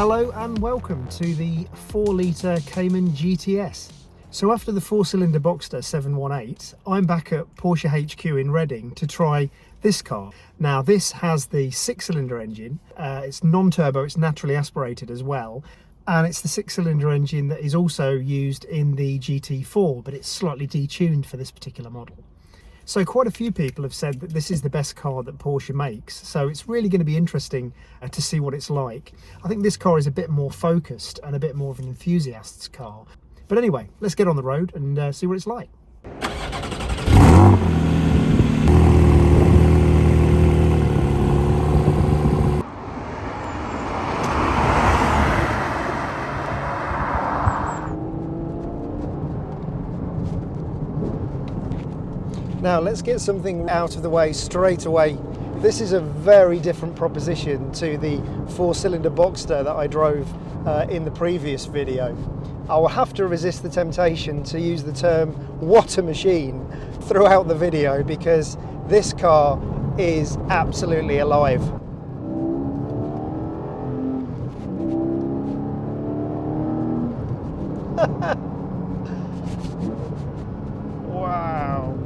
Hello and welcome to the 4-litre Cayman GTS. So after the 4-cylinder Boxster 718, I'm back at Porsche HQ in Reading to try this car. Now this has the 6-cylinder engine, it's non-turbo, it's naturally aspirated as well, and it's the 6-cylinder engine that is also used in the GT4, but it's slightly detuned for this particular model. So quite a few people have said that this is the best car that Porsche makes, so it's really going to be interesting to see what it's like. I think this car is a bit more focused and a bit more of an enthusiast's car. But anyway, let's get on the road and see what it's like. Now let's get something out of the way straight away. This is a very different proposition to the 4-cylinder Boxster that I drove in the previous video. I will have to resist the temptation to use the term "what a machine" throughout the video, because this car is absolutely alive. Wow.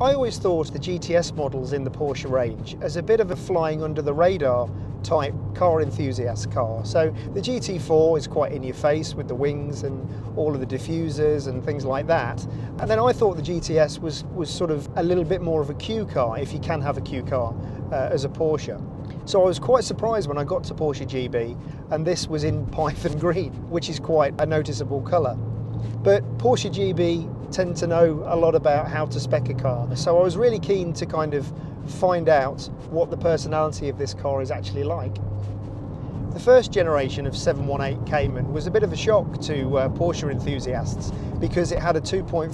I always thought the GTS models in the Porsche range as a bit of a flying under the radar type car enthusiast car. So the GT4 is quite in your face with the wings and all of the diffusers and things like that. And then I thought the GTS was sort of a little bit more of a Q car, if you can have a Q car as a Porsche. So I was quite surprised when I got to Porsche GB and this was in Python green, which is quite a noticeable colour. But Porsche GB tend to know a lot about how to spec a car. So I was really keen to kind of find out what the personality of this car is actually like. The first generation of 718 Cayman was a bit of a shock to Porsche enthusiasts because it had a 2.5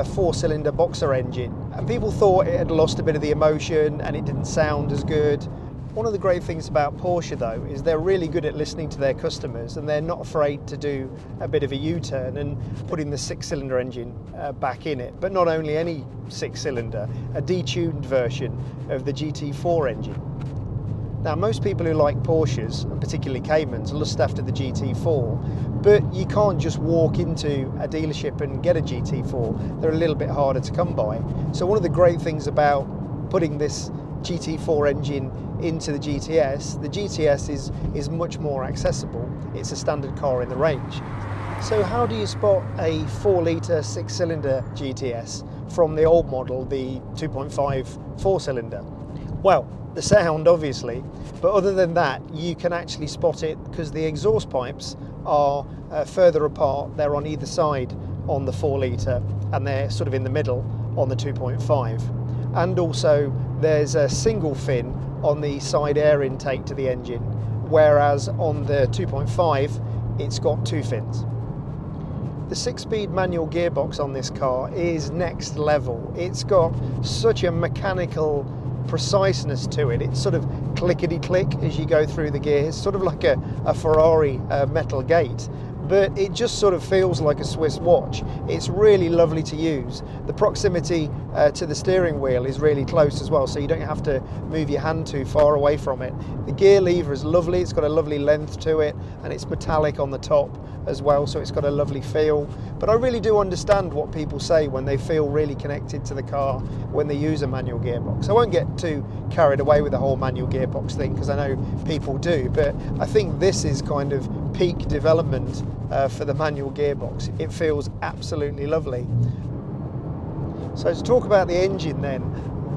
4-cylinder Boxster engine, and people thought it had lost a bit of the emotion and it didn't sound as good. One of the great things about Porsche though is they're really good at listening to their customers, and they're not afraid to do a bit of a U-turn and putting the 6-cylinder engine back in it. But not only any 6-cylinder, a detuned version of the GT4 engine. Now most people who like Porsches, and particularly Caymans, lust after the GT4, but you can't just walk into a dealership and get a GT4. They're a little bit harder to come by. So one of the great things about putting this GT4 engine into the GTS is much more accessible. It's a standard car in the range. So how do you spot a 4-litre 6-cylinder GTS from the old model, the 2.5 4-cylinder? Well, the sound obviously, but other than that you can actually spot it because the exhaust pipes are further apart. They're on either side on the 4-litre and they're sort of in the middle on the 2.5. And also there's a single fin on the side air intake to the engine, whereas on the 2.5 it's got 2 fins. The 6-speed manual gearbox on this car is next level. It's got such a mechanical preciseness to it. It's sort of clickety-click as you go through the gears, sort of like a Ferrari metal gate. But it just sort of feels like a Swiss watch. It's really lovely to use. The proximity to the steering wheel is really close as well, so you don't have to move your hand too far away from it. The gear lever is lovely, it's got a lovely length to it, and it's metallic on the top as well, so it's got a lovely feel. But I really do understand what people say when they feel really connected to the car when they use a manual gearbox. I won't get too carried away with the whole manual gearbox thing, because I know people do, but I think this is kind of peak development for the manual gearbox. It feels absolutely lovely. So to talk about the engine then,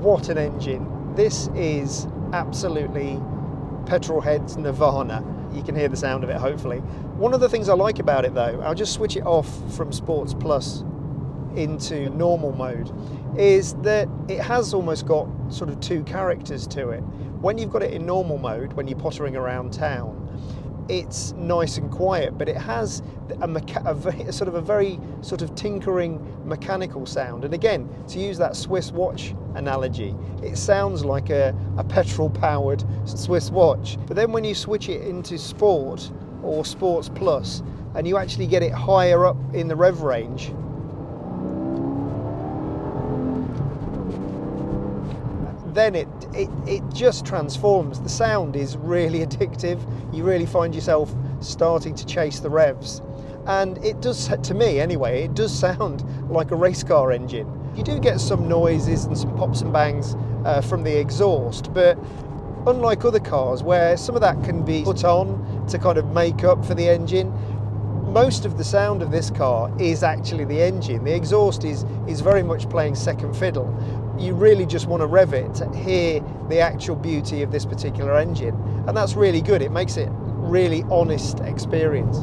what an engine. This is absolutely petrol head's nirvana. You can hear the sound of it hopefully. One of the things I like about it though, I'll just switch it off from Sports Plus into normal mode, is that it has almost got sort of 2 characters to it. When you've got it in normal mode, when you're pottering around town, it's nice and quiet, but it has a very sort of tinkering mechanical sound. And again, to use that Swiss watch analogy, it sounds like a petrol-powered Swiss watch. But then when you switch it into Sport or Sports Plus, and you actually get it higher up in the rev range, then it just transforms. The sound is really addictive. You really find yourself starting to chase the revs. And it does, to me anyway, it does sound like a race car engine. You do get some noises and some pops and bangs from the exhaust, but unlike other cars where some of that can be put on to kind of make up for the engine, most of the sound of this car is actually the engine. The exhaust is very much playing second fiddle. You really just want to rev it to hear the actual beauty of this particular engine, and that's really good. It makes it really honest experience.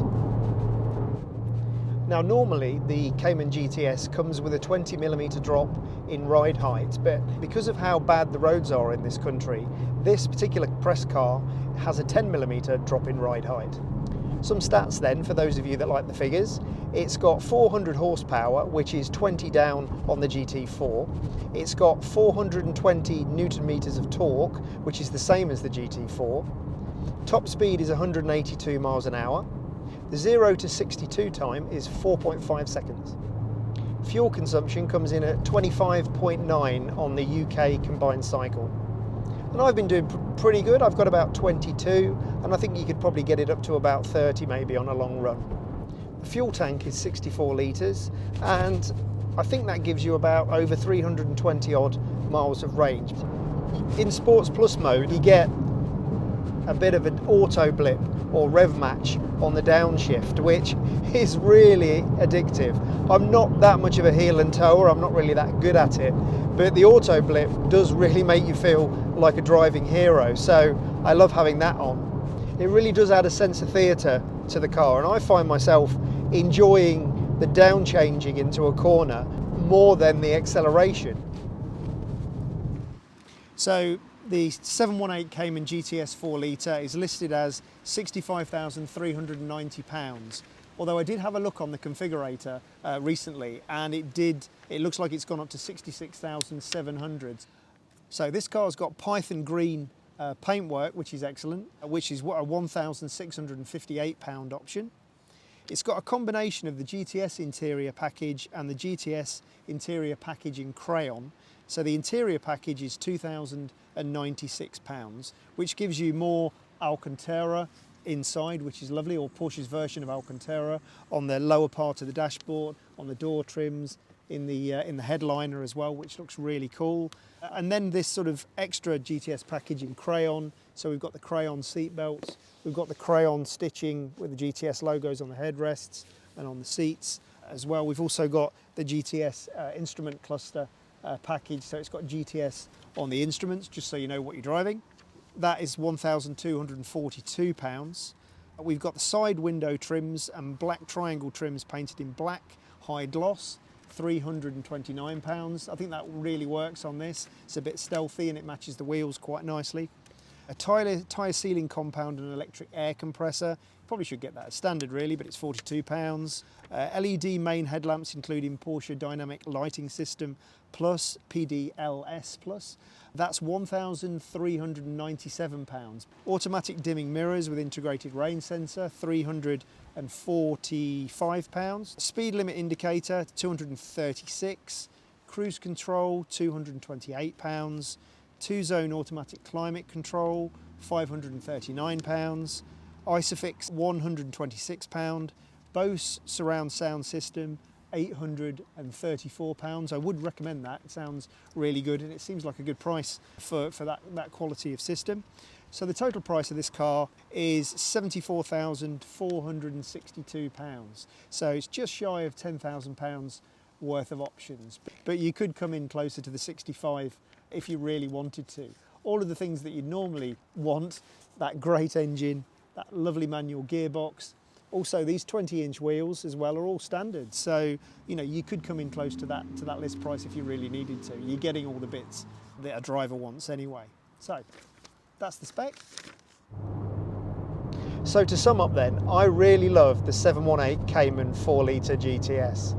Now normally the Cayman GTS comes with a 20mm drop in ride height, but because of how bad the roads are in this country, this particular press car has a 10mm drop in ride height. Some stats then for those of you that like the figures. It's got 400 horsepower, which is 20 down on the GT4. It's got 420 Newton meters of torque, which is the same as the GT4. Top speed is 182 miles an hour. The 0 to 62 time is 4.5 seconds. Fuel consumption comes in at 25.9 on the UK combined cycle. And I've been doing pretty good. I've got about 22, and I think you could probably get it up to about 30 maybe on a long run. The fuel tank is 64 litres, and I think that gives you about over 320 odd miles of range. In Sports Plus mode, you get a bit of an auto blip or rev match on the downshift, which is really addictive. I'm not that much of a heel and tower, I'm not really that good at it, but the auto blip does really make you feel like a driving hero, so I love having that on. It really does add a sense of theatre to the car, and I find myself enjoying the down changing into a corner more than the acceleration. So the 718 Cayman GTS 4 litre is listed as £65,390, although I did have a look on the configurator recently, and it looks like it's gone up to 66,700. So this car's got Python green paintwork, which is excellent, which is a £1,658 option. It's got a combination of the GTS interior package and the GTS interior package in crayon. So the interior package is £2,096, which gives you more Alcantara inside, which is lovely, or Porsche's version of Alcantara on the lower part of the dashboard, on the door trims, in the headliner as well, which looks really cool. And then this sort of extra GTS package in crayon. So we've got the crayon seat belts, we've got the crayon stitching with the GTS logos on the headrests and on the seats as well. We've also got the GTS instrument cluster package, so it's got GTS on the instruments, just so you know what you're driving. That is £1,242. We've got the side window trims and black triangle trims painted in black, high gloss, £329. I think that really works on this. It's a bit stealthy and it matches the wheels quite nicely. A tyre sealing compound and electric air compressor. Probably should get that as standard really, but it's £42. LED main headlamps including Porsche Dynamic Lighting System Plus, PDLS Plus. That's £1,397. Automatic dimming mirrors with integrated rain sensor, £345. Speed limit indicator, £236. Cruise control, £228. Two-zone automatic climate control, £539. Isofix, £126. Bose surround sound system, £834. I would recommend that. It sounds really good and it seems like a good price for that quality of system. So the total price of this car is £74,462. So it's just shy of £10,000 worth of options. But you could come in closer to the 65 if you really wanted to. All of the things that you normally want, that great engine, that lovely manual gearbox, also these 20-inch wheels as well are all standard. So, you know, you could come in close to that list price if you really needed to. You're getting all the bits that a driver wants anyway. So, that's the spec. So to sum up then, I really love the 718 Cayman 4-litre GTS.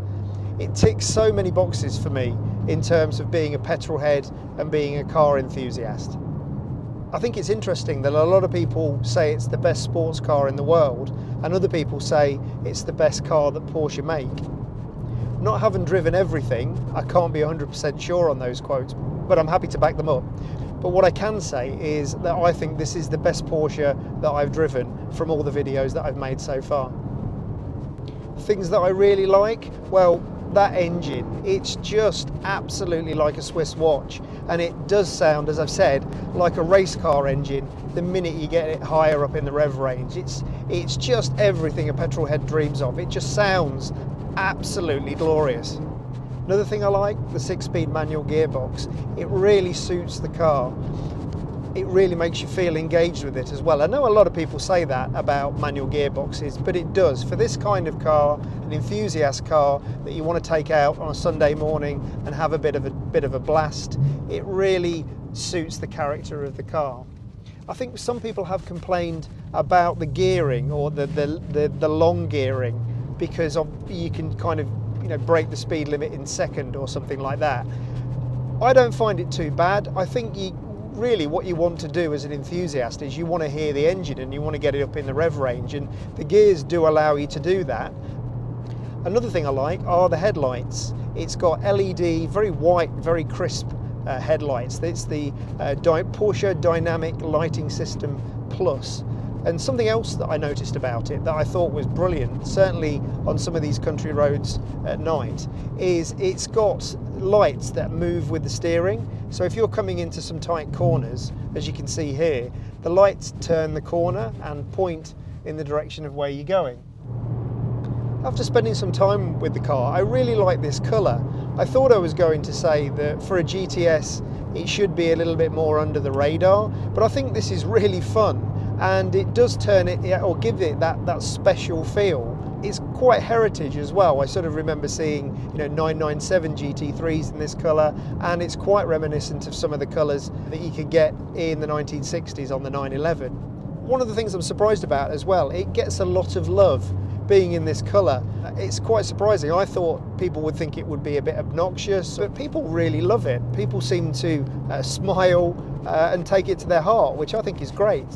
It ticks so many boxes for me in terms of being a petrol head and being a car enthusiast. I think it's interesting that a lot of people say it's the best sports car in the world and other people say it's the best car that Porsche make. Not having driven everything, I can't be 100% sure on those quotes, but I'm happy to back them up. But what I can say is that I think this is the best Porsche that I've driven from all the videos that I've made so far. Things that I really like, well, that engine, it's just absolutely like a Swiss watch, and it does sound, as I've said, like a race car engine the minute you get it higher up in the rev range. It's just everything a petrol head dreams of. It just sounds absolutely glorious. Another thing I like, the 6-speed manual gearbox. It really suits the car. It really makes you feel engaged with it as well. I know a lot of people say that about manual gearboxes, but it does. For this kind of car, an enthusiast car that you want to take out on a Sunday morning and have a bit of a blast, it really suits the character of the car. I think some people have complained about the gearing or the long gearing, because you can kind of break the speed limit in second or something like that. I don't find it too bad. I think really what you want to do as an enthusiast is you want to hear the engine and you want to get it up in the rev range, and the gears do allow you to do that. Another thing I like are the headlights. It's got LED, very white, very crisp headlights. It's the Porsche Dynamic Lighting System Plus. And something else that I noticed about it that I thought was brilliant, certainly on some of these country roads at night, is it's got lights that move with the steering. So if you're coming into some tight corners, as you can see here, the lights turn the corner and point in the direction of where you're going. After spending some time with the car, I really like this colour. I thought I was going to say that for a GTS it should be a little bit more under the radar, but I think this is really fun. And it does turn it, or give it that special feel. It's quite heritage as well. I sort of remember seeing 997 GT3s in this colour, and it's quite reminiscent of some of the colours that you could get in the 1960s on the 911. One of the things I'm surprised about as well, it gets a lot of love being in this colour. It's quite surprising. I thought people would think it would be a bit obnoxious, but people really love it. People seem to smile and take it to their heart, which I think is great.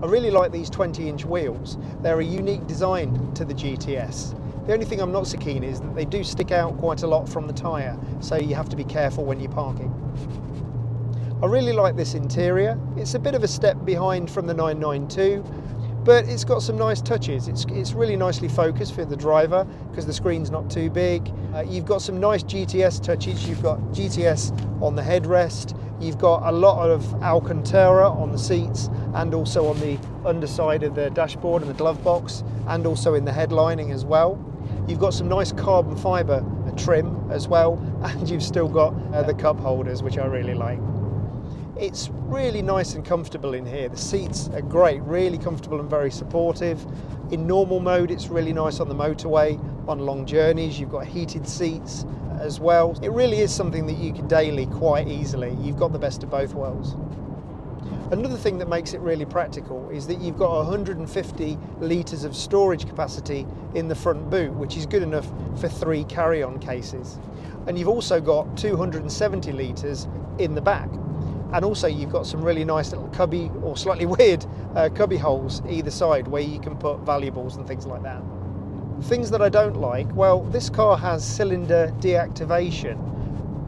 I really like these 20-inch wheels. They're a unique design to the GTS. The only thing I'm not so keen is that they do stick out quite a lot from the tyre, so you have to be careful when you're parking. I really like this interior. It's a bit of a step behind from the 992, but it's got some nice touches. It's really nicely focused for the driver because the screen's not too big. You've got some nice GTS touches. You've got GTS on the headrest. You've got a lot of Alcantara on the seats and also on the underside of the dashboard and the glove box, and also in the headlining as well. You've got some nice carbon fibre trim as well, and you've still got the cup holders, which I really like. It's really nice and comfortable in here. The seats are great, really comfortable and very supportive. In normal mode, it's really nice on the motorway. On long journeys, you've got heated seats as well. It really is something that you can daily quite easily. You've got the best of both worlds. Another thing that makes it really practical is that you've got 150 litres of storage capacity in the front boot, which is good enough for 3 carry-on cases. And you've also got 270 litres in the back. And also you've got some really nice little cubby, or slightly weird cubby holes either side where you can put valuables and things like that. Things that I don't like, well, this car has cylinder deactivation.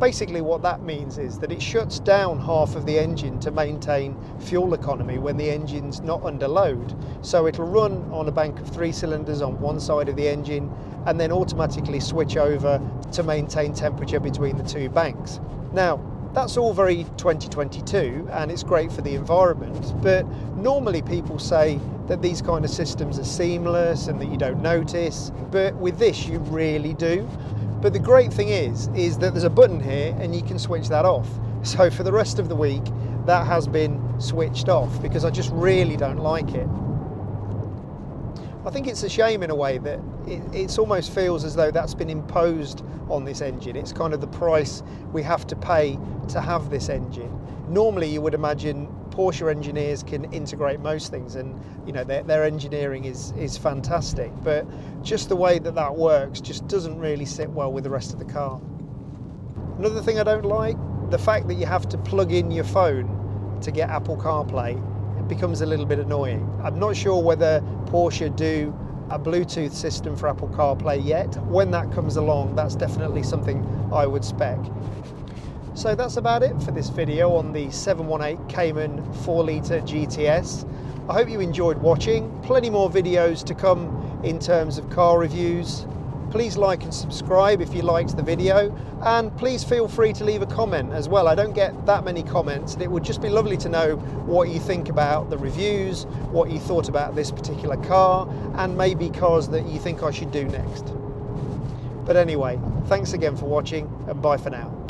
Basically what that means is that it shuts down half of the engine to maintain fuel economy when the engine's not under load. So it'll run on a bank of 3 cylinders on one side of the engine and then automatically switch over to maintain temperature between the 2 banks. Now, that's all very 2022 and it's great for the environment, but normally people say that these kind of systems are seamless and that you don't notice, but with this you really do. But the great thing is that there's a button here and you can switch that off. So for the rest of the week that has been switched off because I just really don't like it. I think it's a shame in a way that it almost feels as though that's been imposed on this engine. It's kind of the price we have to pay to have this engine. Normally you would imagine Porsche engineers can integrate most things and their engineering is fantastic, but just the way that works just doesn't really sit well with the rest of the car. Another thing I don't like, the fact that you have to plug in your phone to get Apple CarPlay. It becomes a little bit annoying. I'm not sure whether Porsche do a Bluetooth system for Apple CarPlay yet. When that comes along, that's definitely something I would spec. So that's about it for this video on the 718 Cayman 4-litre GTS. I hope you enjoyed watching. Plenty more videos to come in terms of car reviews. Please like and subscribe if you liked the video, and please feel free to leave a comment as well. I don't get that many comments, and it would just be lovely to know what you think about the reviews, what you thought about this particular car, and maybe cars that you think I should do next. But anyway, thanks again for watching, and bye for now.